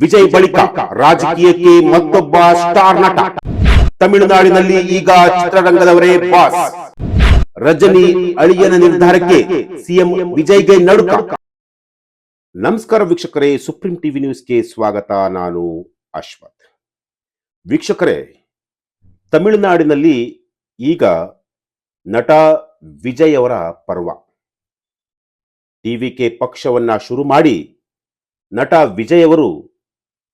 ವಿಜಯ್ ಬಳಿಕ ರಾಜಕೀಯಕ್ಕೆ ಮತ್ತೊಬ್ಬ ಸ್ಟಾರ್ ನಟ. ತಮಿಳುನಾಡಿನಲ್ಲಿ ಈಗ ಚಿತ್ರರಂಗದವರೇ ಬಾಸ್. ರಜನಿ ಅಳಿಯನ ನಿರ್ಧಾರಕ್ಕೆ ಸಿಎಂ ವಿಜಯ್ಗೆ ನಡುಕ. ನಮಸ್ಕಾರ ವೀಕ್ಷಕರೇ, ಸುಪ್ರೀಂ ಟಿವಿ ನ್ಯೂಸ್ಗೆ ಸ್ವಾಗತ. ನಾನು ಅಶ್ವಥ್. ವೀಕ್ಷಕರೇ, ತಮಿಳುನಾಡಿನಲ್ಲಿ ಈಗ ನಟ ವಿಜಯ್ ಅವರ ಪರ್ವ. ಟಿವಿಕೆ ಪಕ್ಷವನ್ನ ಶುರು ಮಾಡಿ ನಟ ವಿಜಯ್ ಅವರು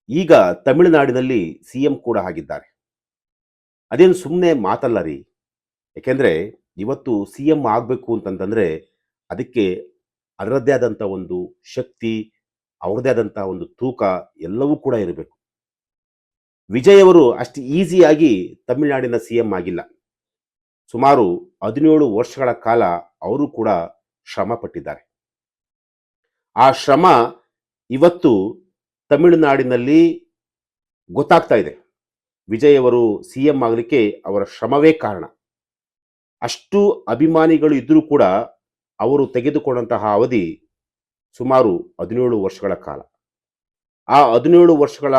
ಈಗ ತಮಿಳುನಾಡಿನಲ್ಲಿ ಸಿಎಂ ಕೂಡ ಆಗಿದ್ದಾರೆ. ಅದೇನು ಸುಮ್ಮನೆ ಮಾತಲ್ಲ ರೀ. ಯಾಕೆಂದ್ರೆ ಇವತ್ತು ಸಿಎಂ ಆಗಬೇಕು ಅಂತಂತಂದ್ರೆ ಅದಕ್ಕೆ ಅದರದ್ದೇ ಆದಂಥ ಒಂದು ಶಕ್ತಿ, ಅವ್ರದ್ದೇ ಆದಂಥ ಒಂದು ತೂಕ ಎಲ್ಲವೂ ಕೂಡ ಇರಬೇಕು. ವಿಜಯ್ ಅವರು ಅಷ್ಟು ಈಸಿಯಾಗಿ ತಮಿಳುನಾಡಿನ ಸಿಎಂ ಆಗಿಲ್ಲ. ಸುಮಾರು 17 ವರ್ಷಗಳ ಕಾಲ ಅವರು ಕೂಡ ಶ್ರಮ ಪಟ್ಟಿದ್ದಾರೆ. ಆ ಶ್ರಮ ಇವತ್ತು ತಮಿಳುನಾಡಿನಲ್ಲಿ ಗೊತ್ತಾಗ್ತಾ ಇದೆ. ವಿಜಯ್ ಅವರು ಸಿಎಂ ಆಗಲಿಕ್ಕೆ ಅವರ ಶ್ರಮವೇ ಕಾರಣ. ಅಷ್ಟು ಅಭಿಮಾನಿಗಳು ಇದ್ದರೂ ಕೂಡ ಅವರು ತೆಗೆದುಕೊಂಡಂತಹ ಅವಧಿ ಸುಮಾರು 17 ವರ್ಷಗಳ ಕಾಲ. ಆ 17 ವರ್ಷಗಳ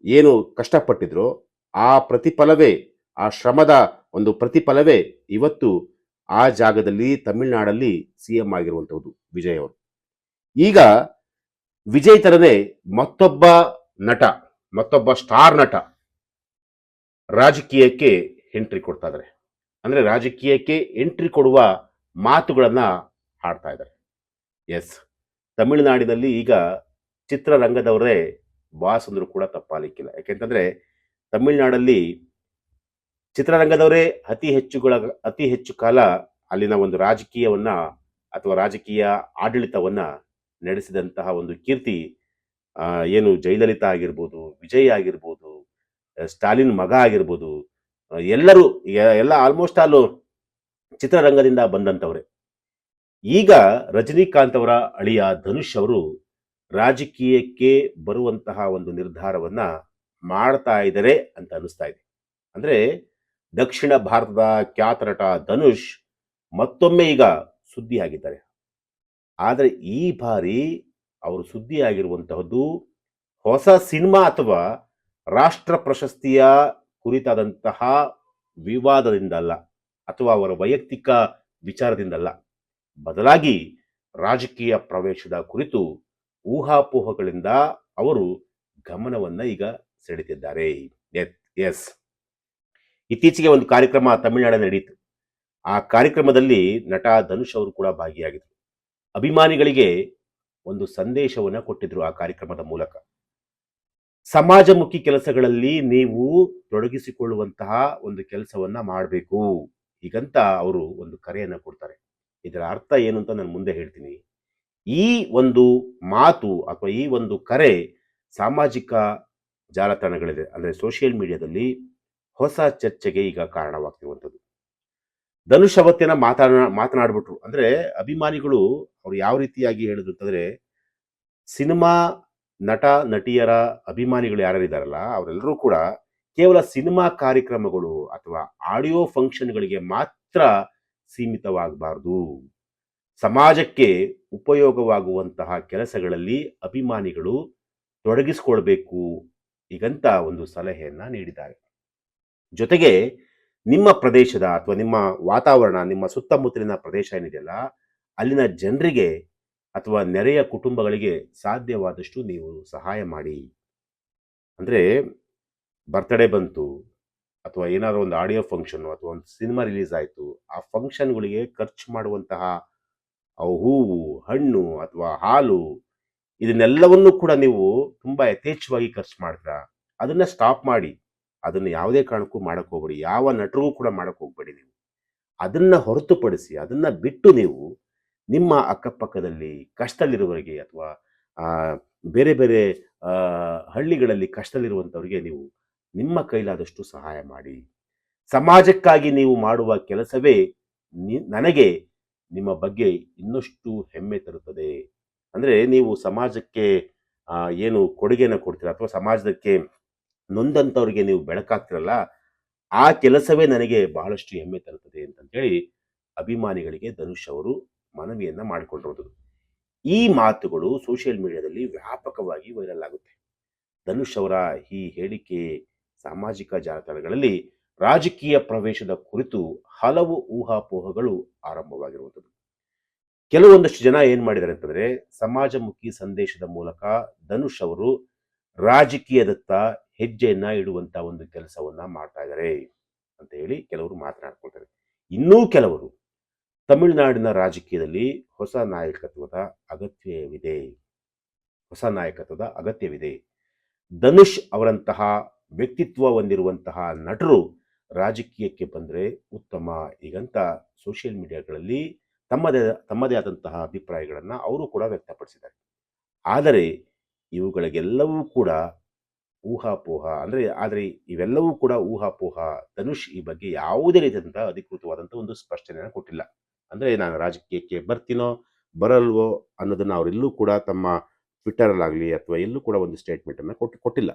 ಏನು ಕಷ್ಟಪಟ್ಟಿದ್ರು ಆ ಪ್ರತಿಫಲವೇ, ಆ ಶ್ರಮದ ಒಂದು ಪ್ರತಿಫಲವೇ ಇವತ್ತು ಆ ಜಾಗದಲ್ಲಿ ತಮಿಳುನಾಡಲ್ಲಿ ಸಿಎಂ ಆಗಿರುವಂಥದ್ದು ವಿಜಯ್ ಅವರು. ಈಗ ವಿಜಯ್ ತರನೇ ಮತ್ತೊಬ್ಬ ನಟ, ಮತ್ತೊಬ್ಬ ಸ್ಟಾರ್ ನಟ ರಾಜಕೀಯಕ್ಕೆ ಎಂಟ್ರಿ ಕೊಡ್ತಾ ಇದ್ದಾರೆ. ಅಂದ್ರೆ ರಾಜಕೀಯಕ್ಕೆ ಎಂಟ್ರಿ ಕೊಡುವ ಮಾತುಗಳನ್ನ ಆಡ್ತಾ ಇದ್ದಾರೆ. ಎಸ್, ತಮಿಳುನಾಡಿನಲ್ಲಿ ಈಗ ಚಿತ್ರರಂಗದವರೇ ಬಾಸ್ ಅಂದ್ರೂ ಕೂಡ ತಪ್ಪಾಲಿಕ್ಕಿಲ್ಲ. ಯಾಕೆಂತಂದ್ರೆ ತಮಿಳುನಾಡಲ್ಲಿ ಚಿತ್ರರಂಗದವರೇ ಅತಿ ಹೆಚ್ಚು ಕಾಲ ಅಲ್ಲಿನ ಒಂದು ರಾಜಕೀಯವನ್ನ ಅಥವಾ ರಾಜಕೀಯ ಆಡಳಿತವನ್ನ ನಡೆಸಿದಂತಹ ಒಂದು ಕೀರ್ತಿ ಏನು ಜಯಲಲಿತಾ ಆಗಿರ್ಬೋದು, ವಿಜಯ್ ಆಗಿರ್ಬೋದು, ಸ್ಟಾಲಿನ್ ಮಗ ಆಗಿರ್ಬೋದು, ಎಲ್ಲ ಆಲ್ಮೋಸ್ಟ್ ಆಲ್ ಚಿತ್ರರಂಗದಿಂದ ಬಂದಂಥವ್ರೆ. ಈಗ ರಜನಿಕಾಂತ್ ಅವರ ಅಳಿಯ ಧನುಷ್ ಅವರು ರಾಜಕೀಯಕ್ಕೆ ಬರುವಂತಹ ಒಂದು ನಿರ್ಧಾರವನ್ನ ಮಾಡ್ತಾ ಇದ್ದಾರೆ ಅಂತ ಅನಿಸ್ತಾ ಇದೆ. ಅಂದ್ರೆ ದಕ್ಷಿಣ ಭಾರತದ ಖ್ಯಾತ ನಟ ಧನುಷ್ ಮತ್ತೊಮ್ಮೆ ಈಗ ಸುದ್ದಿ ಆಗಿದ್ದಾರೆ. ಆದರೆ ಈ ಬಾರಿ ಅವರು ಸುದ್ದಿ ಆಗಿರುವಂತಹದ್ದು ಹೊಸ ಸಿನಿಮಾ ಅಥವಾ ರಾಷ್ಟ್ರ ಪ್ರಶಸ್ತಿಯ ಕುರಿತಾದಂತಹ ವಿವಾದದಿಂದಲ್ಲ, ಅಥವಾ ಅವರ ವೈಯಕ್ತಿಕ ವಿಚಾರದಿಂದಲ್ಲ, ಬದಲಾಗಿ ರಾಜಕೀಯ ಪ್ರವೇಶದ ಕುರಿತು ಊಹಾಪೋಹಗಳಿಂದ ಅವರು ಗಮನವನ್ನ ಈಗ ಸೆಳೆದಿದ್ದಾರೆ. ಎಸ್, ಇತ್ತೀಚೆಗೆ ಒಂದು ಕಾರ್ಯಕ್ರಮ ತಮಿಳುನಾಡಿನಲ್ಲಿ ನಡೆಯಿತು. ಆ ಕಾರ್ಯಕ್ರಮದಲ್ಲಿ ನಟ ಧನುಷ್ ಅವರು ಕೂಡ ಭಾಗಿಯಾಗಿದ್ದರು. ಅಭಿಮಾನಿಗಳಿಗೆ ಒಂದು ಸಂದೇಶವನ್ನ ಕೊಟ್ಟಿದ್ರು ಆ ಕಾರ್ಯಕ್ರಮದ ಮೂಲಕ. ಸಮಾಜಮುಖಿ ಕೆಲಸಗಳಲ್ಲಿ ನೀವು ತೊಡಗಿಸಿಕೊಳ್ಳುವಂತಹ ಒಂದು ಕೆಲಸವನ್ನ ಮಾಡಬೇಕು, ಹೀಗಂತ ಅವರು ಒಂದು ಕರೆಯನ್ನ ಕೊಡ್ತಾರೆ. ಇದರ ಅರ್ಥ ಏನು ಅಂತ ನಾನು ಮುಂದೆ ಹೇಳ್ತೀನಿ. ಈ ಒಂದು ಮಾತು ಅಥವಾ ಈ ಒಂದು ಕರೆ ಸಾಮಾಜಿಕ ಜಾಲತಾಣಗಳಿದೆ, ಅಂದ್ರೆ ಸೋಷಿಯಲ್ ಮೀಡಿಯಾದಲ್ಲಿ ಹೊಸ ಚರ್ಚೆಗೆ ಈಗ ಕಾರಣವಾಗ್ತಿರುವಂಥದ್ದು. ಧನುಷ್ ಅವತ್ತಿನ ಮಾತನಾಡ್ಬಿಟ್ರು. ಅಂದ್ರೆ ಅಭಿಮಾನಿಗಳು ಅವ್ರು ಯಾವ ರೀತಿಯಾಗಿ ಹೇಳಿದ್ರು ಅಂತಂದ್ರೆ, ಸಿನಿಮಾ ನಟ ನಟಿಯರ ಅಭಿಮಾನಿಗಳು ಯಾರಿದ್ದಾರಲ್ಲ ಅವರೆಲ್ಲರೂ ಕೂಡ ಕೇವಲ ಸಿನಿಮಾ ಕಾರ್ಯಕ್ರಮಗಳು ಅಥವಾ ಆಡಿಯೋ ಫಂಕ್ಷನ್ಗಳಿಗೆ ಮಾತ್ರ ಸೀಮಿತವಾಗಬಾರ್ದು, ಸಮಾಜಕ್ಕೆ ಉಪಯೋಗವಾಗುವಂತಹ ಕೆಲಸಗಳಲ್ಲಿ ಅಭಿಮಾನಿಗಳು ತೊಡಗಿಸಿಕೊಳ್ಬೇಕು, ಹೀಗಂತ ಒಂದು ಸಲಹೆಯನ್ನ ನೀಡಿದ್ದಾರೆ. ಜೊತೆಗೆ ನಿಮ್ಮ ಪ್ರದೇಶದ ಅಥವಾ ನಿಮ್ಮ ವಾತಾವರಣ, ನಿಮ್ಮ ಸುತ್ತಮುತ್ತಲಿನ ಪ್ರದೇಶ ಏನಿದೆಯಲ್ಲ, ಅಲ್ಲಿನ ಜನರಿಗೆ ಅಥವಾ ನೆರೆಯ ಕುಟುಂಬಗಳಿಗೆ ಸಾಧ್ಯವಾದಷ್ಟು ನೀವು ಸಹಾಯ ಮಾಡಿ. ಅಂದ್ರೆ ಬರ್ತ್ಡೇ ಬಂತು ಅಥವಾ ಏನಾದ್ರು ಒಂದು ಆಡಿಯೋ ಫಂಕ್ಷನ್ ಅಥವಾ ಒಂದು ಸಿನಿಮಾ ರಿಲೀಸ್ ಆಯಿತು, ಆ ಫಂಕ್ಷನ್ಗಳಿಗೆ ಖರ್ಚು ಮಾಡುವಂತಹ ಹೂವು, ಹಣ್ಣು ಅಥವಾ ಹಾಲು, ಇದನ್ನೆಲ್ಲವನ್ನೂ ಕೂಡ ನೀವು ತುಂಬಾ ಯಥೇಚ್ಛವಾಗಿ ಖರ್ಚು ಮಾಡ್ತೀರಾ. ಅದನ್ನ ಸ್ಟಾಪ್ ಮಾಡಿ. ಅದನ್ನು ಯಾವುದೇ ಕಾರಣಕ್ಕೂ ಮಾಡಕ್ ಹೋಗ್ಬೇಡಿ. ಯಾವ ನಟರಿಗೂ ಕೂಡ ಮಾಡಕ್ ಹೋಗ್ಬೇಡಿ. ನೀವು ಅದನ್ನ ಹೊರತುಪಡಿಸಿ, ಅದನ್ನ ಬಿಟ್ಟು ನೀವು ನಿಮ್ಮ ಅಕ್ಕಪಕ್ಕದಲ್ಲಿ ಕಷ್ಟದಲ್ಲಿರುವವರಿಗೆ ಅಥವಾ ಬೇರೆ ಬೇರೆ ಹಳ್ಳಿಗಳಲ್ಲಿ ಕಷ್ಟದಲ್ಲಿರುವಂಥವ್ರಿಗೆ ನೀವು ನಿಮ್ಮ ಕೈಲಾದಷ್ಟು ಸಹಾಯ ಮಾಡಿ. ಸಮಾಜಕ್ಕಾಗಿ ನೀವು ಮಾಡುವ ಕೆಲಸವೇ ನನಗೆ ನಿಮ್ಮ ಬಗ್ಗೆ ಇನ್ನಷ್ಟು ಹೆಮ್ಮೆ ತರುತ್ತದೆ. ಅಂದ್ರೆ ನೀವು ಸಮಾಜಕ್ಕೆ ಏನು ಕೊಡುಗೆಯನ್ನು ಕೊಡ್ತೀರಾ ಅಥವಾ ಸಮಾಜಕ್ಕೆ ನೊಂದಂಥವ್ರಿಗೆ ನೀವು ಬೆಳಕಾಗ್ತಿರಲ್ಲ, ಆ ಕೆಲಸವೇ ನನಗೆ ಬಹಳಷ್ಟು ಹೆಮ್ಮೆ ತರುತ್ತದೆ ಅಂತಂತೇಳಿ ಅಭಿಮಾನಿಗಳಿಗೆ ಧನುಷ್ ಅವರು ಮನವಿಯನ್ನ ಮಾಡಿಕೊಂಡಿರೋದು. ಈ ಮಾತುಗಳು ಸೋಷಿಯಲ್ ಮೀಡಿಯಾದಲ್ಲಿ ವ್ಯಾಪಕವಾಗಿ ವೈರಲ್ ಆಗುತ್ತೆ. ಧನುಷ್ ಅವರ ಈ ಹೇಳಿಕೆ ಸಾಮಾಜಿಕ ಜಾಲತಾಣಗಳಲ್ಲಿ ರಾಜಕೀಯ ಪ್ರವೇಶದ ಕುರಿತು ಹಲವು ಊಹಾಪೋಹಗಳು ಆರಂಭವಾಗಿರುವಂಥದ್ದು. ಕೆಲವೊಂದಷ್ಟು ಜನ ಏನ್ ಮಾಡಿದ್ದಾರೆ ಅಂತಂದ್ರೆ, ಸಮಾಜಮುಖಿ ಸಂದೇಶದ ಮೂಲಕ ಧನುಷ್ ಅವರು ರಾಜಕೀಯದತ್ತ ಹೆಜ್ಜೆಯನ್ನ ಇಡುವಂತ ಒಂದು ಕೆಲಸವನ್ನ ಮಾಡ್ತಾ ಇದ್ದಾರೆ ಅಂತ ಹೇಳಿ ಕೆಲವರು ಮಾತನಾಡ್ಕೊಳ್ತಾರೆ. ಇನ್ನೂ ಕೆಲವರು ತಮಿಳುನಾಡಿನ ರಾಜಕೀಯದಲ್ಲಿ ಅಗತ್ಯವಿದೆ ಹೊಸ ನಾಯಕತ್ವದ ಅಗತ್ಯವಿದೆ, ಧನುಷ್ ಅವರಂತಹ ವ್ಯಕ್ತಿತ್ವ ಹೊಂದಿರುವಂತಹ ನಟರು ರಾಜಕೀಯಕ್ಕೆ ಬಂದರೆ ಉತ್ತಮ, ಈಗಂತ ಸೋಷಿಯಲ್ ಮೀಡಿಯಾಗಳಲ್ಲಿ ತಮ್ಮದೇ ತಮ್ಮದೇ ಆದಂತಹ ಅಭಿಪ್ರಾಯಗಳನ್ನು ಅವರು ಕೂಡ ವ್ಯಕ್ತಪಡಿಸಿದ್ದಾರೆ. ಆದರೆ ಇವುಗಳಿಗೆಲ್ಲವೂ ಕೂಡ ಊಹಾಪೋಹ ಆದರೆ ಇವೆಲ್ಲವೂ ಕೂಡ ಊಹಾಪೋಹ. ಧನುಷ್ ಈ ಬಗ್ಗೆ ಯಾವುದೇ ರೀತಿಯಾದಂಥ ಅಧಿಕೃತವಾದಂಥ ಒಂದು ಸ್ಪಷ್ಟನೆಯನ್ನು ಕೊಟ್ಟಿಲ್ಲ. ಅಂದರೆ ನಾನು ರಾಜಕೀಯಕ್ಕೆ ಬರ್ತೀನೋ ಬರಲ್ವೋ ಅನ್ನೋದನ್ನು ಅವರೆಲ್ಲೂ ಕೂಡ ತಮ್ಮ ಟ್ವಿಟ್ಟರಲ್ಲಾಗಲಿ ಅಥವಾ ಎಲ್ಲೂ ಕೂಡ ಒಂದು ಸ್ಟೇಟ್ಮೆಂಟನ್ನು ಕೊಟ್ಟಿಲ್ಲ.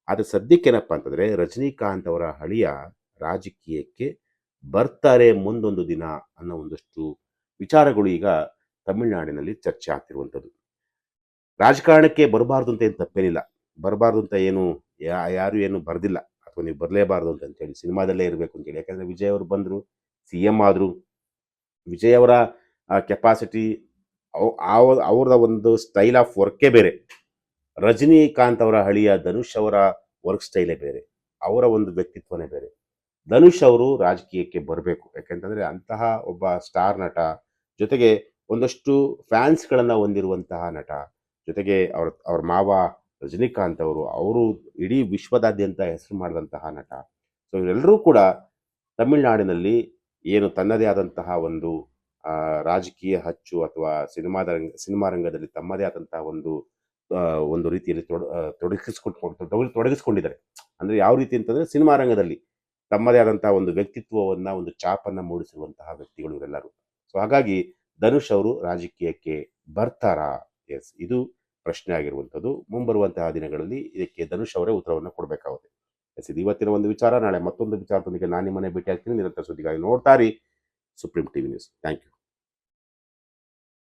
ಆದರೆ ಸದ್ಯಕ್ಕೇನಪ್ಪ ಅಂತಂದರೆ, ರಜನಿಕಾಂತ್ ಅವರ ಅಳಿಯ ರಾಜಕೀಯಕ್ಕೆ ಬರ್ತಾರೆ ಮುಂದೊಂದು ದಿನ ಅನ್ನೋ ಒಂದಷ್ಟು ವಿಚಾರಗಳು ಈಗ ತಮಿಳುನಾಡಿನಲ್ಲಿ ಚರ್ಚೆ ಆಗ್ತಿರುವಂಥದ್ದು. ರಾಜಕಾರಣಕ್ಕೆ ಬರಬಾರ್ದು ಅಂತ ಏನು ತಪ್ಪೇನಿಲ್ಲ, ಬರಬಾರ್ದು ಅಂತ ಯಾರು ಏನು ಬರೆದಿಲ್ಲ, ಅಥವಾ ನೀವು ಬರಲೇಬಾರ್ದು ಅಂತೇಳಿ ಸಿನಿಮಾದಲ್ಲೇ ಇರಬೇಕು ಅಂತೇಳಿ. ಯಾಕಂದರೆ ವಿಜಯ್ ಅವರು ಬಂದರು, CM ಆದರು. ವಿಜಯ್ ಅವರ ಕೆಪಾಸಿಟಿ, ಅವ್ರದ ಒಂದು ಸ್ಟೈಲ್ ಆಫ್ ವರ್ಕೇ ಬೇರೆ. ರಜನಿಕಾಂತ್ ಅವರ ಅಳಿಯ ಧನುಷ್ ಅವರ ವರ್ಕ್ ಸ್ಟೈಲೇ ಬೇರೆ, ಅವರ ಒಂದು ವ್ಯಕ್ತಿತ್ವನೇ ಬೇರೆ. ಧನುಷ್ ಅವರು ರಾಜಕೀಯಕ್ಕೆ ಬರಬೇಕು, ಯಾಕೆಂತಂದರೆ ಅಂತಹ ಒಬ್ಬ ಸ್ಟಾರ್ ನಟ, ಜೊತೆಗೆ ಒಂದಷ್ಟು ಫ್ಯಾನ್ಸ್ಗಳನ್ನು ಹೊಂದಿರುವಂತಹ ನಟ, ಜೊತೆಗೆ ಅವ್ರ ಮಾವ ರಜನಿಕಾಂತ್ ಅವರು ಇಡೀ ವಿಶ್ವದಾದ್ಯಂತ ಹೆಸರು ಮಾಡಿದಂತಹ ನಟ. ಸೊ ಇವರೆಲ್ಲರೂ ಕೂಡ ತಮಿಳುನಾಡಿನಲ್ಲಿ ಏನು ತನ್ನದೇ ಆದಂತಹ ಒಂದು ರಾಜಕೀಯ ಹಚ್ಚು ಅಥವಾ ಸಿನಿಮಾ ರಂಗದಲ್ಲಿ ತಮ್ಮದೇ ಆದಂತಹ ಒಂದು ರೀತಿಯಲ್ಲಿ ತೊಡಗಿಸ್ಕೊಂಡಿದ್ದಾರೆ. ಅಂದರೆ ಯಾವ ರೀತಿ ಅಂತಂದರೆ, ಸಿನಿಮಾ ರಂಗದಲ್ಲಿ ತಮ್ಮದೇ ಆದಂತಹ ಒಂದು ವ್ಯಕ್ತಿತ್ವವನ್ನು, ಒಂದು ಛಾಪನ್ನು ಮೂಡಿಸಿರುವಂತಹ ವ್ಯಕ್ತಿಗಳು ಇವರೆಲ್ಲರೂ. ಸೊ ಹಾಗಾಗಿ ಧನುಷ್ ಅವರು ರಾಜಕೀಯಕ್ಕೆ ಬರ್ತಾರಾ? ಎಸ್, ಇದು ಪ್ರಶ್ನೆ ಆಗಿರುವಂಥದ್ದು. ಮುಂಬರುವಂತಹ ದಿನಗಳಲ್ಲಿ ಇದಕ್ಕೆ ಧನುಷ್ ಅವರೇ ಉತ್ತರವನ್ನು ಕೊಡಬೇಕಾಗುತ್ತೆ. ಎಸ್, ಇದು ಇವತ್ತಿನ ಒಂದು ವಿಚಾರ. ನಾಳೆ ಮತ್ತೊಂದು ವಿಚಾರದೊಂದಿಗೆ ನಾನು ನಿಮ್ಮನ್ನೇ ಭೇಟಿ ಆಗ್ತೀನಿ. ನಿರಂತರ ಸುದ್ದಿಗಾಗಿ ನೋಡ್ತಾರಿ supreme TV news. Thank you.